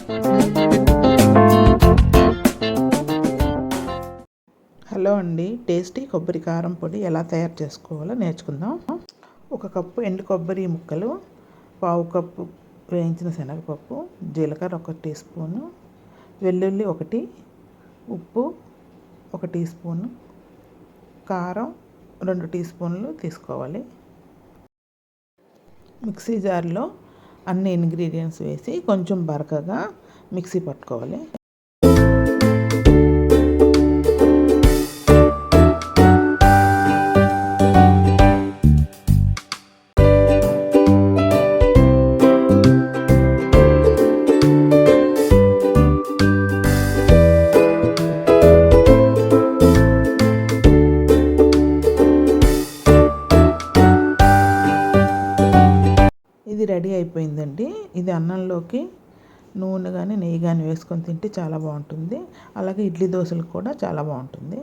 Hello అండి, tasty కొబ్బరి కారం పొడి ఎలా తయారు చేసుకోవాలో నేర్చుకుందాం. 1 కప్పు ఎండు కొబ్బరి ముక్కలు, 1/2 కప్పు వేయించిన శనగపప్పు, జీలకర్ర 1 టీ స్పూను, వెల్లుల్లి 1, ఉప్పు 1 టీ స్పూను, కారం 2 టీ స్పూన్లు తీసుకోవాలి. మిక్సీ జార్లో అన్ని ఇంగ్రీడియంట్స్ వేసి కొంచెం బరకగా మిక్సీ పట్టుకోవాలి. ఇది రెడీ అయిపోయిందండి. ఇది అన్నంలోకి నూనె కానీ నెయ్యి కానీ వేసుకొని తింటే చాలా బాగుంటుంది. అలాగే ఇడ్లీ దోశలకు కూడా చాలా బాగుంటుంది.